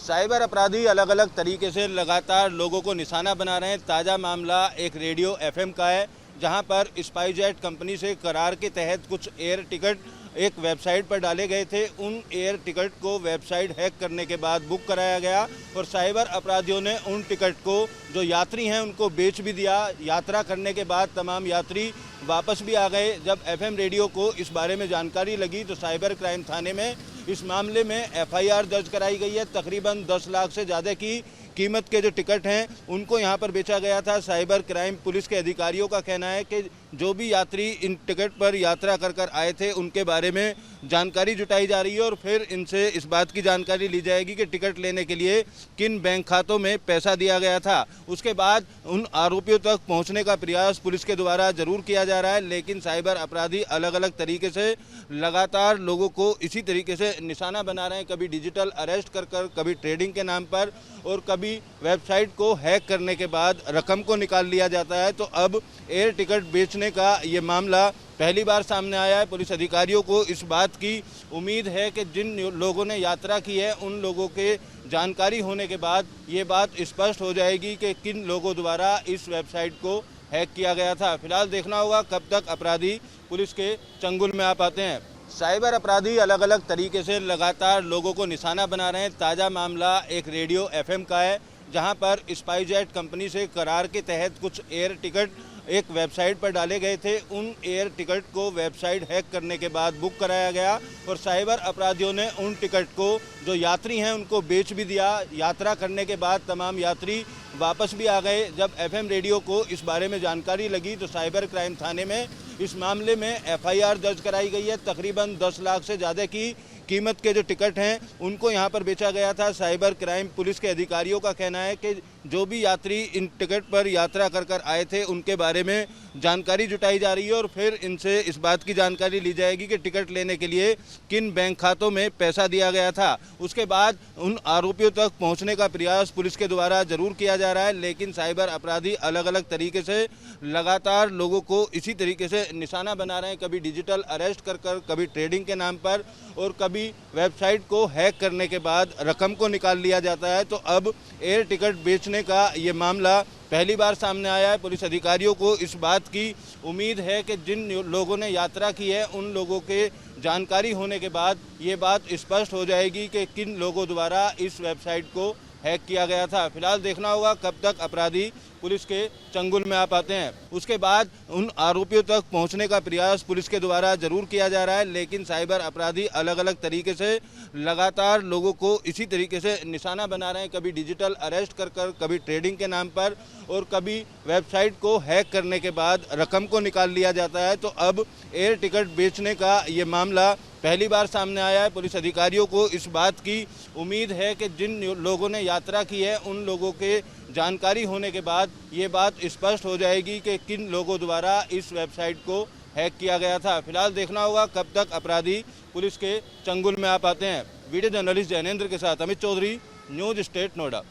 Cyber अपराधी अलग अलग तरीके से लगातार लोगों को निशाना बना रहे हैं। ताज़ा मामला एक रेडियो एफएम का है, जहां पर स्पाइसजेट कंपनी से करार के तहत कुछ एयर टिकट एक वेबसाइट पर डाले गए थे। उन एयर टिकट को वेबसाइट हैक करने के बाद बुक कराया गया और साइबर अपराधियों ने उन टिकट को जो यात्री हैं उनको बेच भी दिया। यात्रा करने के बाद तमाम यात्री वापस भी आ गए। जब एफएम रेडियो को इस बारे में जानकारी लगी तो साइबर क्राइम थाने में इस मामले में एफआईआर दर्ज कराई गई है। तकरीबन 10 लाख से ज़्यादा की कीमत के जो टिकट हैं उनको यहां पर बेचा गया था। साइबर क्राइम पुलिस के अधिकारियों का कहना है कि जो भी यात्री इन टिकट पर यात्रा कर आए थे उनके बारे में जानकारी जुटाई जा रही है और फिर इनसे इस बात की जानकारी ली जाएगी कि टिकट लेने के लिए किन बैंक खातों में पैसा दिया गया था। उसके बाद उन आरोपियों तक पहुंचने का प्रयास पुलिस के द्वारा जरूर किया जा रहा है, लेकिन साइबर अपराधी अलग अलग तरीके से लगातार लोगों को इसी तरीके से निशाना बना रहे हैं। कभी डिजिटल अरेस्ट कर कभी ट्रेडिंग के नाम पर और कभी वेबसाइट को हैक करने के बाद रकम को निकाल लिया जाता है। तो अब एयर टिकट बेचने का ये मामला पहली बार सामने आया है। पुलिस अधिकारियों को इस बात की उम्मीद है कि जिन लोगों ने यात्रा की है उन लोगों के जानकारी होने के बाद ये बात स्पष्ट हो जाएगी कि किन लोगों द्वारा इस वेबसाइट को हैक किया गया था। फिलहाल देखना होगा कब तक अपराधी पुलिस के चंगुल में आ पाते हैं। साइबर अपराधी अलग अलग तरीके से लगातार लोगों को निशाना बना रहे हैं। ताज़ा मामला एक रेडियो एफएम का है, जहां पर स्पाइसजेट कंपनी से करार के तहत कुछ एयर टिकट एक वेबसाइट पर डाले गए थे। उन एयर टिकट को वेबसाइट हैक करने के बाद बुक कराया गया और साइबर अपराधियों ने उन टिकट को जो यात्री हैं उनको बेच भी दिया। यात्रा करने के बाद तमाम यात्री वापस भी आ गए। जब एफएम रेडियो को इस बारे में जानकारी लगी तो साइबर क्राइम थाने में इस मामले में एफआईआर दर्ज कराई गई है। तकरीबन 10 लाख से ज़्यादा की कीमत के जो टिकट हैं उनको यहां पर बेचा गया था। साइबर क्राइम पुलिस के अधिकारियों का कहना है कि जो भी यात्री इन टिकट पर यात्रा कर आए थे उनके बारे में जानकारी जुटाई जा रही है और फिर इनसे इस बात की जानकारी ली जाएगी कि टिकट लेने के लिए किन बैंक खातों में पैसा दिया गया था। उसके बाद उन आरोपियों तक पहुंचने का प्रयास पुलिस के द्वारा जरूर किया जा रहा है, लेकिन साइबर अपराधी अलग अलग तरीके से लगातार लोगों को इसी तरीके से निशाना बना रहे हैं। कभी डिजिटल अरेस्ट कर कभी ट्रेडिंग के नाम पर और कभी वेबसाइट को हैक करने के बाद रकम को निकाल लिया जाता है। तो अब एयर टिकट बेचने का ये मामला पहली बार सामने आया है। पुलिस अधिकारियों को इस बात की उम्मीद है कि जिन लोगों ने यात्रा की है उन लोगों के जानकारी होने के बाद ये बात स्पष्ट हो जाएगी कि किन लोगों द्वारा इस वेबसाइट को हैक किया गया था। फिलहाल देखना होगा कब तक अपराधी पुलिस के चंगुल में आ पाते हैं। उसके बाद उन आरोपियों तक पहुंचने का प्रयास पुलिस के द्वारा जरूर किया जा रहा है, लेकिन साइबर अपराधी अलग अलग तरीके से लगातार लोगों को इसी तरीके से निशाना बना रहे हैं। कभी डिजिटल अरेस्ट कर कभी ट्रेडिंग के नाम पर और कभी वेबसाइट को हैक करने के बाद रकम को निकाल लिया जाता है। तो अब एयर टिकट बेचने का ये मामला पहली बार सामने आया है। पुलिस अधिकारियों को इस बात की उम्मीद है कि जिन लोगों ने यात्रा की है उन लोगों के जानकारी होने के बाद ये बात स्पष्ट हो जाएगी कि किन लोगों द्वारा इस वेबसाइट को हैक किया गया था। फिलहाल देखना होगा कब तक अपराधी पुलिस के चंगुल में आ पाते हैं। वीडियो जर्नलिस्ट जैनेंद्र के साथ अमित चौधरी, न्यूज़ स्टेट नोएडा।